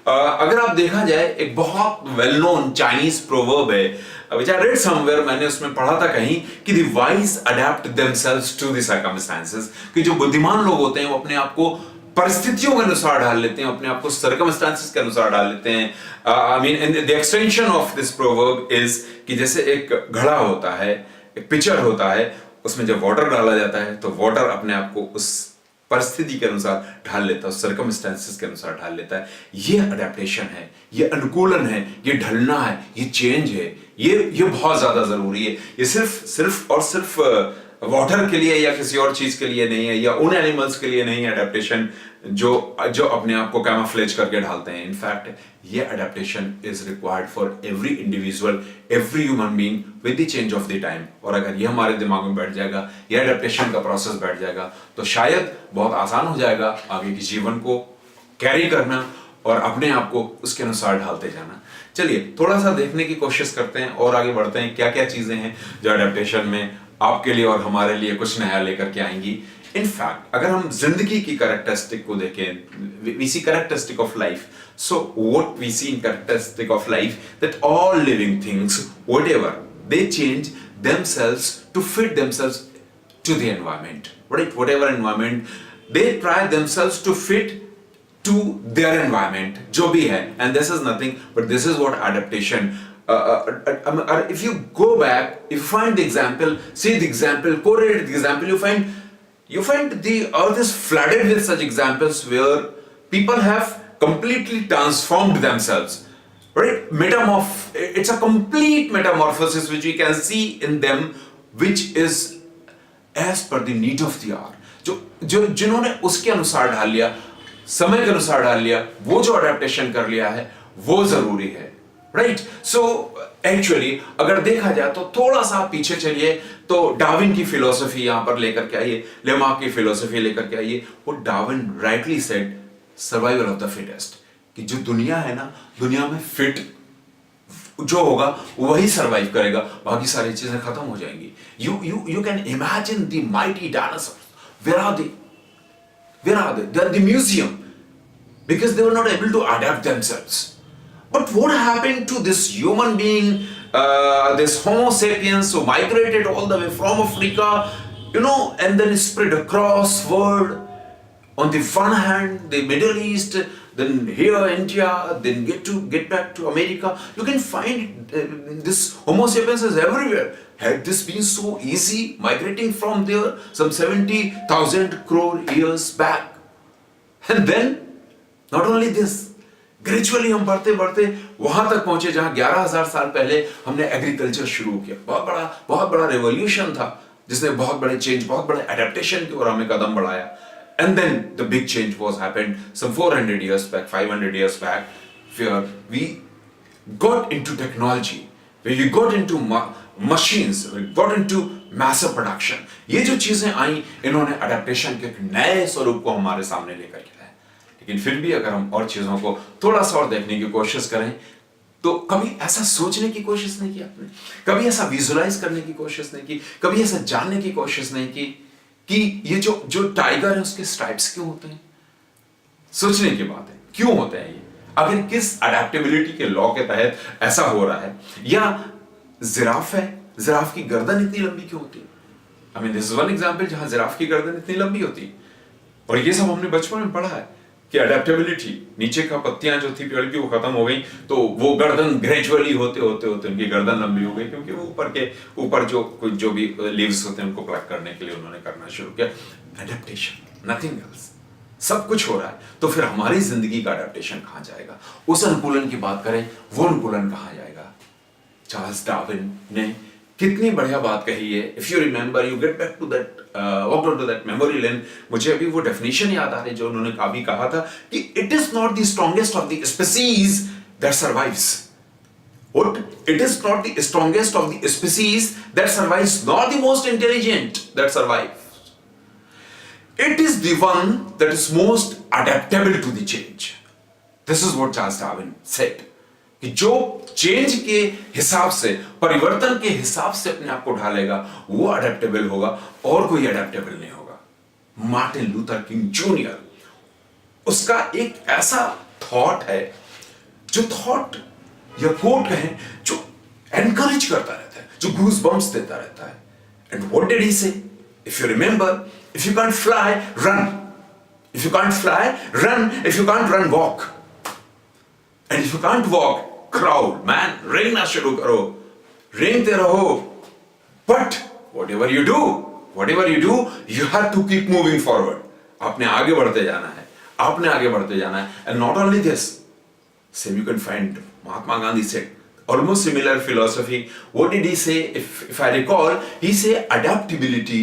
अगर आप देखा जाए, एक बहुत वेल नोन चाइनीज प्रोवर्ब है, which I read somewhere, मैंने उसमें पढ़ा था कहीं, कि the wise adapt themselves to the circumstances, कि जो बुद्धिमान लोग होते हैं वो अपने आप को परिस्थितियों के अनुसार ढाल लेते हैं, अपने आप को सर्कमस्टांसेस के अनुसार ढाल लेते हैं। I mean the extension of this proverb is कि जैसे एक घड़ा होता है, एक पिचर होता है, उसमें जब वाटर डाला जाता है तो वाटर अपने आप को उस परिस्थिति के अनुसार ढाल लेता है, सर्कमस्टेंसेस के अनुसार ढाल लेता है। ये अडेप्टेशन है, ये अनुकूलन है, ये ढलना है, ये चेंज है, ये बहुत ज्यादा जरूरी है। ये सिर्फ वाटर के लिए या किसी और चीज के लिए नहीं है, या उन एनिमल्स के लिए नहीं है अडेप्टेशन जो अपने आप को कैमोफ्लेज करके ढालते हैं। इनफैक्ट ये adaptation is required for every individual, every human being with the change of the time. और अगर ये हमारे दिमाग में बैठ जाएगा, ये अडेप्टेशन का प्रोसेस बैठ जाएगा, तो शायद बहुत आसान हो जाएगा आगे के जीवन को कैरी करना और अपने आप को उसके अनुसार ढालते जाना। चलिए थोड़ा सा देखने की कोशिश करते हैं और आगे बढ़ते हैं, क्या क्या चीजें हैं जो अडेप्टेशन में आपके लिए और हमारे लिए कुछ नया लेकर के आएंगी। इनफैक्ट अगर हम जिंदगी की कैरेक्टरिस्टिक को देखें, we see characteristic of life, so what we see in characteristic of life, that all living things whatever they change themselves to fit themselves to the environment, right? Whatever environment, they try themselves to fit to their environment, जो भी है, and this is nothing but this is what adaptation. If you go back, if you find the example, see the example, correlate the example, you find the earth is flooded with such examples where people have completely transformed themselves, right? It's a complete metamorphosis which we can see in them, which is as per the need of the hour. जिन्होंने उसके अनुसार ढाल लिया, समय के अनुसार ढाल लिया, वो जो अडेप्टेशन कर लिया है वो जरूरी है, राइट? सो एक्चुअली अगर देखा जाए तो थोड़ा सा पीछे चलिए तो डार्विन की फिलॉसफी यहां पर लेकर के आइए, लेमार्क की फिलॉसफी लेकर के आइए। वो Darwin rightly said survival of the fittest, कि जो दुनिया है ना, दुनिया में फिट जो होगा वही सरवाइव करेगा, बाकी सारी चीजें खत्म हो जाएंगी। You can imagine the mighty dinosaurs, where are they? They are the museum, because they were not able to adapt themselves. But what happened to this human being, this Homo sapiens who migrated all the way from Africa, and then spread across world? On the one hand, the Middle East, then here India, then get back to America. You can find this Homo sapiens is everywhere. Had this been so easy, migrating from there some 70,000 crore years back? And then, not only this, gradually हम बढ़ते बढ़ते वहां तक पहुंचे जहां 11,000 साल पहले हमने एग्रीकल्चर शुरू किया। बहुत बड़ा रेवोल्यूशन था जिसने बहुत बड़े चेंज, बहुत बड़े एडेप्टेशन की ओर हमें कदम बढ़ाया। And then the big change was happened some 400 years back, 500 years back, where we got into technology, where we got into machines, we got into massive production. ये जो चीजें आई, इन्होंने adaptation के एक नए स्वरूप को हमारे सामने लेकर के आए। लेकिन फिर भी अगर हम और चीजों को थोड़ा सा और देखने की कोशिश करें, तो कभी ऐसा सोचने की कोशिश नहीं की आपने, कभी ऐसा विजुलाइज करने की कोशिश नहीं की, कभी ऐसा जानने की कोशिश नहीं की कि ये जो टाइगर है उसके स्ट्राइप्स क्यों होते हैं? सोचने की बात है, क्यों होते हैं ये? आखिर किस अडेप्टेबिलिटी के लॉ के तहत ऐसा हो रहा है? या जिराफ है, जिराफ की गर्दन इतनी लंबी क्यों होती है? आई mean this is one example जहां जिराफ की गर्दन इतनी लंबी होती है। और ये सब हमने बचपन में पढ़ा है कि अडेप्टेबिलिटी, नीचे का पत्तियां जो थी पेड़ की वो खत्म हो गई, तो वो गर्दन ग्रेजुअली होते होते उनकी गर्दन लंबी हो गई, क्योंकि वो ऊपर जो भी लीव्स होते हैं उनको प्लग करने के लिए उन्होंने करना शुरू किया। Adaptation, nothing else. सब कुछ हो रहा है, तो फिर हमारी जिंदगी का अडेप्टेशन कहां जाएगा? उस अनुकूलन की बात करें, वो अनुकूलन कहां जाएगा? चार्ल्स डार्विन ने कितनी बढ़िया बात कही है। If you remember, you get back to that, walk to that memory lane, मुझे अभी वो डेफिनेशन याद आ रही जो उन्होंने अभी कहा था कि it is not the strongest of the species that survives. What? It is not the strongest of the species that survives, nor the most intelligent that survives. It is the one that is most adaptable to the change. This is what Charles Darwin said. कि जो change के हिसाब से, परिवर्तन के हिसाब से अपने आप को ढालेगा, वो अडेप्टेबल होगा और कोई अडेप्टेबल नहीं होगा। मार्टिन लूथर किंग जूनियर, उसका एक ऐसा थॉट है जो थॉट या कोट कहें जो एनकरेज करता रहता है, जो गूज बम्प्स देता रहता है. And what did he say? If you remember, if you can't fly, run. If you can't fly, run. If you can't run, walk. And if you can't walk, crawl. Man, रेंगना शुरू करो, रेंगते रहो. But whatever you do, you have to keep moving forward. आपने आगे बढ़ते जाना है, आपने आगे बढ़ते जाना है. And not only this, same you can find Mahatma Gandhi said almost similar philosophy. What did he say? If I recall, he said adaptability.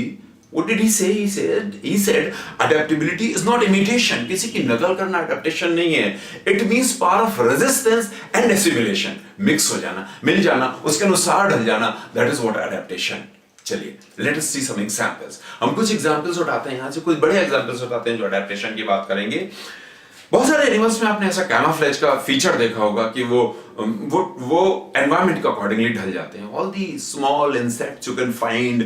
What did he say? He said adaptability is not imitation. किसी की नकल करना adaptation नहीं है. It means power of resistance and assimilation. Mix हो जाना, मिल जाना, उसके अनुसार ढल जाना. That is what adaptation. चलिए, let us see some examples. हम कुछ examples उठाते हैं, यहाँ से कुछ बड़े examples उठाते हैं जो adaptation की बात करेंगे. बहुत सारे एनिमल्स में आपने ऐसा कैमोफ्लेज का फीचर देखा होगा कि वो एनवायरनमेंट के अकॉर्डिंगली ढल जाते हैं. All the small insects you can find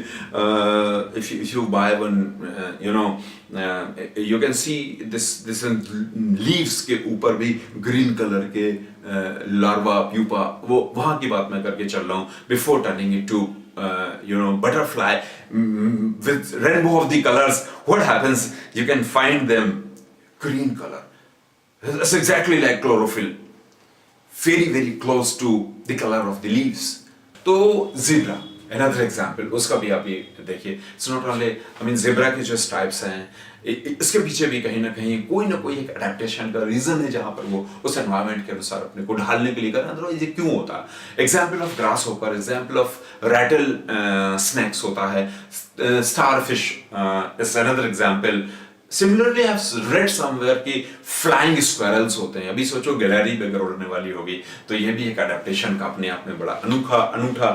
if you buy one, you know, you can see this leaves के ऊपर भी ग्रीन कलर के लार्वा, प्यूपा, वो वहां की बात मैं करके चल रहा हूँ. Before turning it to butterfly with rainbow of the colors, what happens? You can find them green color. That's exactly like chlorophyll, very very close to the color of the leaves. तो zebra, another example, उसका भी आप ये देखिए. It's not only, I mean, zebra के जो stripes हैं, इसके पीछे भी कहीं ना कोई एक adaptation का reason है जहाँ पर वो उस environment के अनुसार अपने को ढालने के लिए कर रहे हैं. ये क्यों होता है? Example of grasshopper, example of rattle snakes होता है. Starfish is another example. Similarly, I have read somewhere कि flying squirrels होते हैं. अभी सोचो गैलरी पे अगर उड़ने वाली होगी तो ये भी एक adaptation का अपने आप में बड़ा अनूठा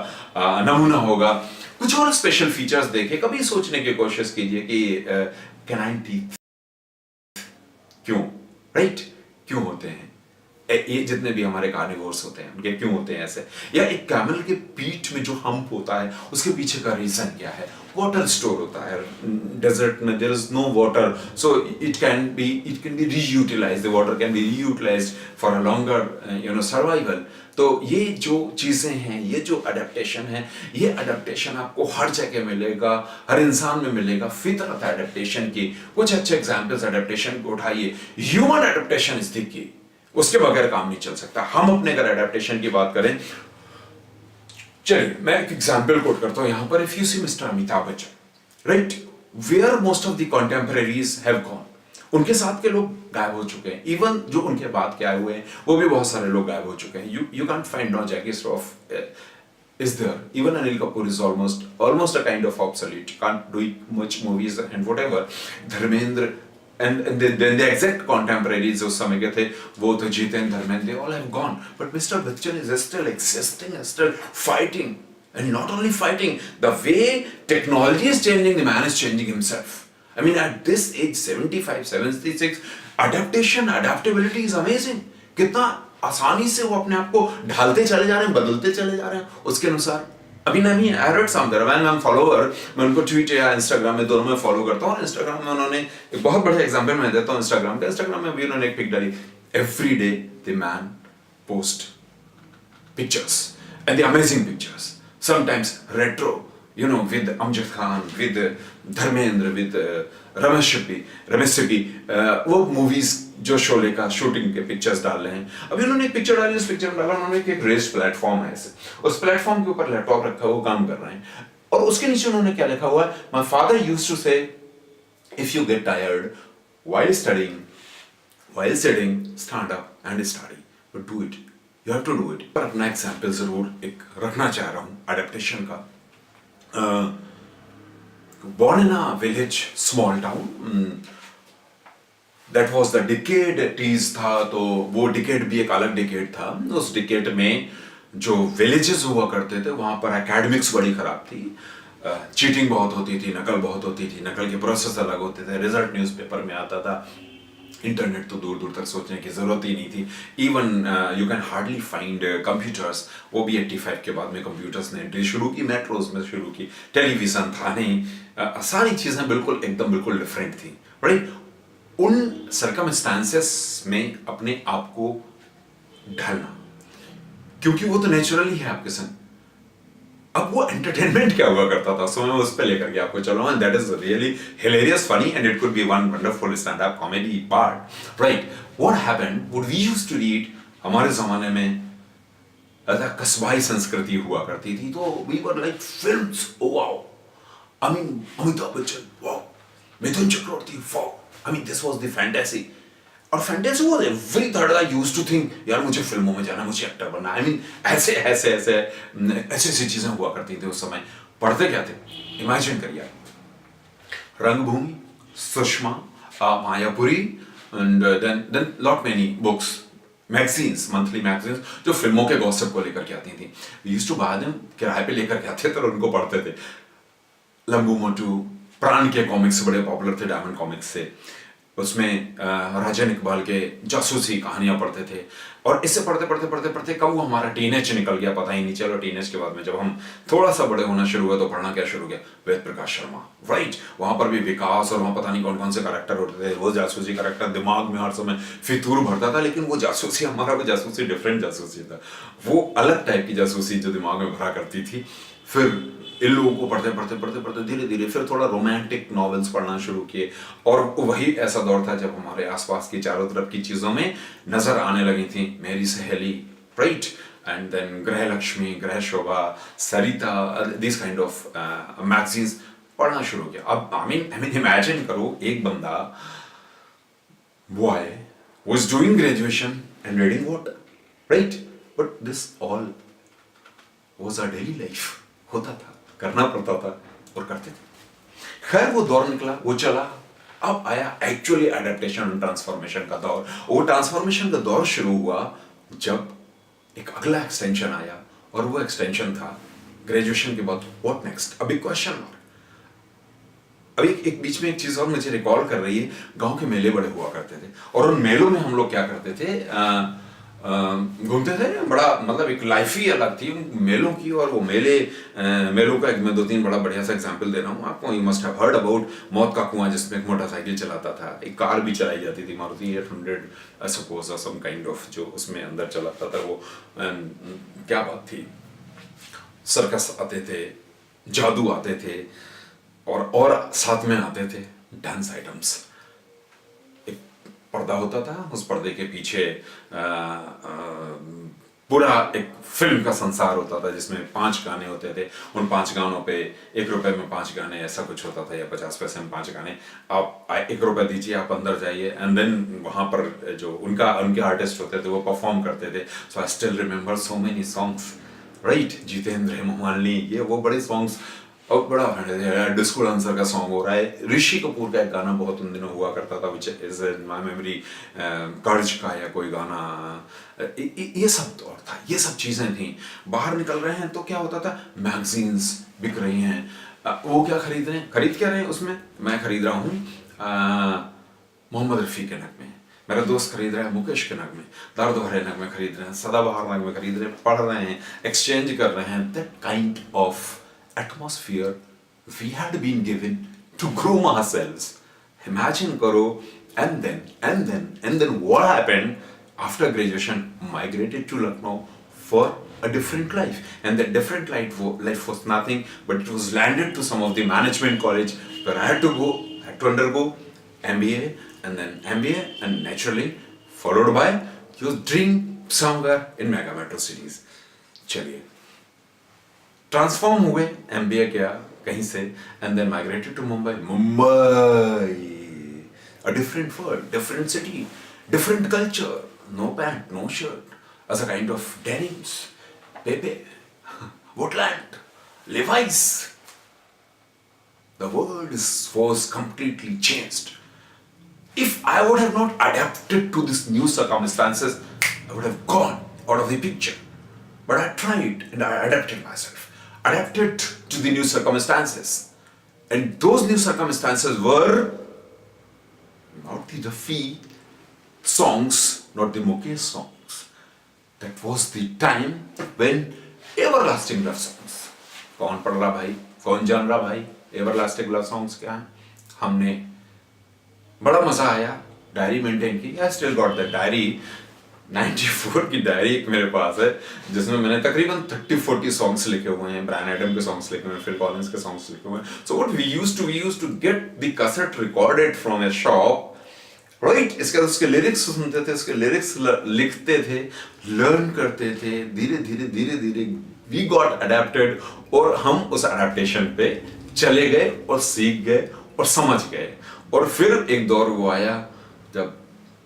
नमूना होगा. कुछ और स्पेशल फीचर्स देखे, कभी सोचने की कोशिश कीजिए कि कैनाइन टीथ क्यों, राइट, क्यों होते हैं? ये जितने भी हमारे कार्निवोर्स होते हैं उनके क्यों होते हैं ऐसे? या एक कैमल के पीठ में जो हम्प होता है उसके पीछे का रीजन क्या है? वाटर स्टोर होता है डेजर्ट में, there is no water, so it can be reutilised, the water can be reutilised for a longer survival. तो ये जो चीजें हैं, ये जो अडेप्टेशन है, ये अडेप्टेशन आपको हर जगह मिलेगा, हर इंसान में मिलेगा. फितरत है अडेप्टेशन की. कुछ अच्छे एग्जांपल्स अडेप्टेशन को उठाइए. Human adaptation is the key, उसके बगैर काम नहीं चल सकता. हम अपने अगर अडेप्टेशन की बात करें, चलिए मैं एक एग्जांपल कोट करता हूं यहां पर. If you see mister Amitabh Bachchan, right, where most of the contemporaries have gone, उनके साथ के लोग गायब हो चुके हैं. इवन जो उनके बाद के आए हुए हैं वो भी बहुत सारे लोग गायब हो चुके हैं. You can't find no Jackie Shroff is there. Even Anil Kapoor is almost a kind of obsolete. Can't do much movies and whatever. Dharmendra and then the exact contemporaries उस समय के थे वो तो Jitendra, Dharmendra, they all have gone. But Mr. Bachchan is still existing and still fighting. And not only fighting, the way technology is changing, the man is changing himself. I mean, at this age, 75, 76, adaptability is amazing. कितना आसानी से वो अपने आप को ढालते चले जा रहे हैं, बदलते चले जा रहे हैं उसके अनुसार. अभी ना मैं I read somewhere, when I am follower, मैं उनको ट्वीट या इंस्टाग्राम में दोनों में फॉलो करता हूँ. और इंस्टाग्राम में उन्होंने एक बहुत बड़ा एग्जांपल मैं देता हूँ. इंस्टाग्राम में भी उन्होंने एक पिक डाली. Every day the man post pictures and the amazing pictures, sometimes retro, you know, with Amjad Khan, with Dharmendra, with Ramesh Sippy, वो मूवीज जो शोले का शूटिंग के पिक्चर्स डाल रहे हैं. अभी उन्होंने एक पिक्चर डाली, उस पिक्चर में डाला उन्होंने एक रेस्ड प्लेटफॉर्म है ऐसे, उस प्लेटफॉर्म के ऊपर लैपटॉप रखा है, वो काम कर रहे हैं. और उसके नीचे उन्होंने क्या लिखा हुआ है? माय फादर यूज्ड टू से, if you get tired while sitting, stand up and study, but do it, you have to do it. पर अपना एग्जांपल जरूर एक रखना चाह रहा हूँ एडेप्टेशन का. Born in a village, small town, that was the decade tease था. तो वो decade भी एक अलग decade था. उस decade में जो villages हुआ करते थे वहाँ पर academics बड़ी खराब थी. चीटिंग बहुत होती थी, नकल बहुत होती थी, नकल के प्रोसेस अलग होते थे, रिजल्ट न्यूज़पेपर में आता था. इंटरनेट तो दूर दूर तक सोचने की जरूरत ही नहीं थी. Even you can hardly find computers. वो भी 85 के बाद में कंप्यूटर्स ने एंट्री शुरू की, मेट्रोज में शुरू की, टेलीविजन था नहीं, सारी चीज़ें बिल्कुल डिफरेंट थी, राइट. उन सर्कमस्टांसेस में अपने आप को ढलना, क्योंकि वो तो नेचुरली है आपके संग। अब वो एंटरटेनमेंट क्या हुआ करता था, सो मैं उस पे लेकर के आपको चलो, and that is really hilarious, funny, and it could be one wonderful stand up comedy part, right. What happened, what we used to read, हमारे जमाने में ऐसा कस्बाई संस्कृति हुआ करती थी, तो we were like films, oh wow, I mean Amitabh Bachchan, wow, Mithun Chakraborty, wow, I mean this was the fantasy. और fantasy was every third guy used to think, यार मुझे फिल्मों में जाना, मुझे एक्टर बनना, आई मीन ऐसे ऐसे ऐसे ऐसे ऐसी चीजें हुआ करती थी उस समय। पढ़ते क्या थे, इमेजिन करिए, Rangbhoomi, Sushma, Mayapuri, and then lot many books, magazines, monthly magazines, जो फिल्मों के गॉसिप को लेकर के आती थी। We used to buy them, किराए पे लेकर के आते थे और उनको पढ़ते थे। लंबू मोटू, प्राण के कॉमिक्स बड़े पॉपुलर थे, डायमंड कॉमिक्स से, उसमें राजन इकबाल के जासूसी कहानियां पढ़ते थे। और इससे पढ़ते पढ़ते पढ़ते पढ़ते कब वो हमारा टीनेज निकल गया पता ही नहीं चलो। टीनेज के बाद में जब हम थोड़ा सा बड़े होना शुरू हुआ तो पढ़ना क्या शुरू किया, वेद प्रकाश शर्मा, राइट। वहां पर भी विकास, और वहां पता नहीं कौन कौन से कैरेक्टर होते थे। वो जासूसी कैरेक्टर दिमाग में हर समय फितूर भरता था, लेकिन वो जासूसी, हमारा वो जासूसी डिफरेंट जासूसी था, वो अलग टाइप की जासूसी जो दिमाग में भरा करती थी। फिर इन लोगों को पढ़ते पढ़ते पढ़ते पढ़ते धीरे धीरे फिर थोड़ा रोमांटिक नॉवेल्स पढ़ना शुरू किए। और वही ऐसा दौर था जब हमारे आसपास की चारों तरफ की चीजों में नजर आने लगी थी मेरी सहेली, राइट, एंड देन ग्रह लक्ष्मी, ग्रह शोभा, सरिता, दिस काइंड ऑफ मैगजीन्स पढ़ना शुरू किया। अब आई मीन इमेजिन करो, एक बंदा, boy, was doing graduation and reading what, right, but this all was a daily life, होता था, करना पड़ता था और करते थे। खैर वो दौर निकला, वो चला। अब आया एक्चुअली एडेप्टेशन, ट्रांसफॉर्मेशन का दौर। वो ट्रांसफॉर्मेशन का दौर शुरू हुआ जब एक अगला एक्सटेंशन आया, और वो एक्सटेंशन था ग्रेजुएशन के बाद व्हाट नेक्स्ट। अभी क्वेश्चन मार्क। अभी एक बीच में एक चीज और मुझे रिकॉल कर रही है, गांव के मेले बड़े हुआ करते थे, और उन मेलों में हम लोग क्या करते थे, घूमते थे। बड़ा मतलब एक लाइफ ही अलग थी मेलों की। और वो मेलों का एक मैं दो तीन बड़ा बढ़िया सा एग्जांपल दे रहा हूँ आपको। You must have heard about मौत का कुआं, जिसमें एक मोटरसाइकिल चलाता था, एक कार भी चलाई जाती थी, Maruti 800 I suppose, some kind of, जो उसमें अंदर चलाता था वो। क्या बात थी, सर्कस आते थे, जादू आते थे, और साथ में आते थे डांस आइटम्स। पर्दा होता था, उस पर्दे के पीछे पूरा एक फिल्म का संसार होता था, जिसमें 5 गाने होते थे। उन 5 गानों पे 1 रुपए में 5 गाने, ऐसा कुछ होता था, या 50 पैसे में 5 गाने। आप 1 रुपए दीजिए, आप अंदर जाइए, एंड देन वहां पर जो उनके आर्टिस्ट होते थे वो परफॉर्म करते थे। So I still remember so many songs, right. Jeetendra, Hema Malini, ये वो बड़े सॉन्ग्स। और बड़ा डिस्को डांसर का सॉन्ग हो रहा है, ऋषि कपूर का एक गाना बहुत उन दिनों हुआ करता था, which is in my memory, कर्ज का या कोई गाना। ये सब दौर था, ये सब चीजें थी। बाहर निकल रहे हैं तो क्या होता था, मैगजीन्स बिक रही हैं। वो क्या खरीद रहे हैं, खरीद क्या रहे हैं उसमें, मैं खरीद रहा हूँ मोहम्मद रफ़ी के नगमे, मेरा दोस्त खरीद रहा है मुकेश के नगमे, दर्द भरे नगमे खरीद रहे हैं, सदाबहार नगमे खरीद रहे हैं, पढ़ रहे हैं, एक्सचेंज कर रहे हैं। That kind of atmosphere we had been given to groom ourselves. Imagine karo, and then what happened after graduation? Migrated to Lucknow for a different life, and that different life was nothing but it was landed to some of the management college where I had to undergo MBA, and then MBA, and naturally followed by your dream somewhere in mega metro cities. चलिए, transform हुए, MBA किया कहीं से, and then migrated to Mumbai. A different world, different city, different culture, no pant, no shirt, as a kind of denims, Pepe, Woodland, Levi's. The world was completely changed. If I would have not adapted to this new circumstances, I would have gone out of the picture. But I tried and I adapted myself. Adapted to the new circumstances, and those new circumstances were not the Rafi songs, not the Mukesh songs. That was the time when everlasting love songs. कौन पढ़ रहा भाई, कौन जान रहा भाई everlasting love songs क्या है? हमने बड़ा मजा आया, डायरी मेंटेन की। I still got that diary, 94 की डायरी एक मेरे पास है जिसमें मैंने तकरीबन 30-40 सॉन्ग्स लिखे हुए हैं, ब्रायन एडम के सॉन्ग्स लिखे हुए हैं, फिल कॉलिंस के सॉन्ग्स लिखे हुए हैं. So what we used to get the cassette recorded from a shop, right. इसके बाद उसके लिरिक्स सुनते थे, उसके लिरिक्स लिखते थे, लर्न करते थे, धीरे धीरे वी गॉट अडेप्टेड, और हम उस अडेप्टेशन पे चले गए और सीख गए और समझ गए. और फिर एक दौर वो आया जब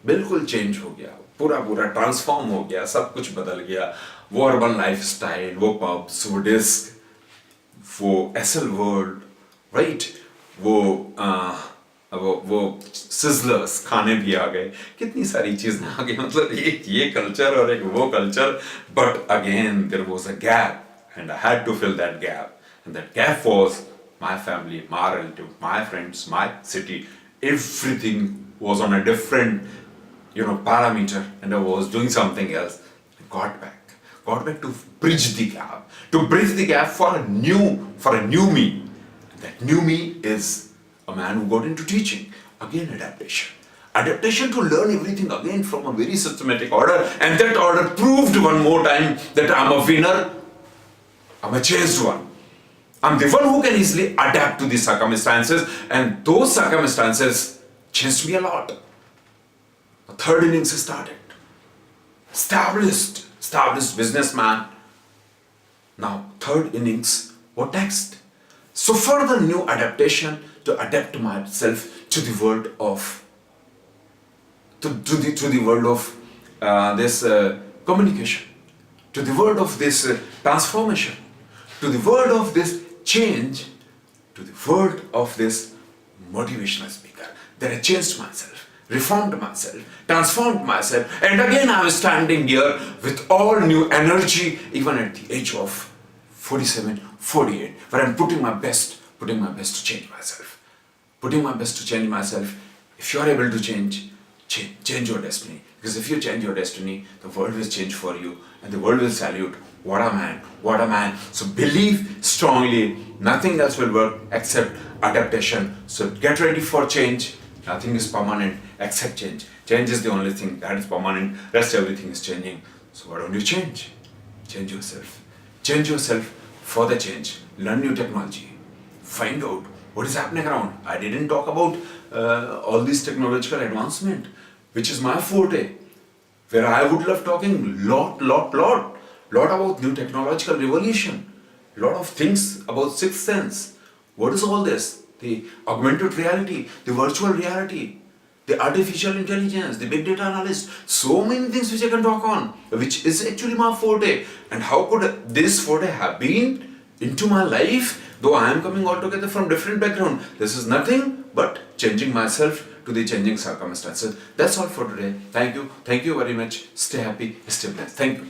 बिल्कुल चेंज हो गया, पूरा ट्रांसफॉर्म हो गया, सब कुछ बदल गया. वो अर्बन लाइफस्टाइल, वो पब्स, वो डिस्क, वो एसएल वर्ल्ड, राइट, वो सिजलर्स खाने भी आ गए, कितनी सारी चीजें आ गई. मतलब एक ये कल्चर और एक वो culture. But again there was a gap and I had to fill that gap, and that gap was my family, my relative, my friends, my city. Everything was on a different, parameter, and I was doing something else. I got back to bridge the gap for a new me. That new me is a man who got into teaching. Again, adaptation to learn everything again from a very systematic order, and that order proved one more time that I'm a winner, I'm a changed one. I'm the one who can easily adapt to the circumstances, and those circumstances changed me a lot. The third innings started. Established businessman. Now, third innings, what next? So further new adaptation to adapt myself to the world of to the world of this communication, to the world of this transformation, to the world of this change, to the world of this motivational speaker. Then I changed myself, reformed myself, transformed myself, and again I was standing here with all new energy, even at the age of 47, 48, where I'm putting my best to change myself. If you are able to change your destiny. Because if you change your destiny, the world will change for you, and the world will salute. What a man. So believe strongly, nothing else will work except adaptation. So get ready for change. Nothing is permanent except change. Change is the only thing that is permanent. Rest everything is changing. So why don't you change? Change yourself. Change yourself for the change. Learn new technology. Find out what is happening around. I didn't talk about all this technological advancement, which is my forte, where I would love talking lot about new technological revolution, lot of things about sixth sense. What is all this? The augmented reality, the virtual reality, the artificial intelligence, the big data analyst, so many things which I can talk on, which is actually my forte. And how could this forte have been into my life, though I am coming altogether from different background? This is nothing but changing myself to the changing circumstances. That's all for today. Thank you very much. Stay happy, stay blessed. Thank you.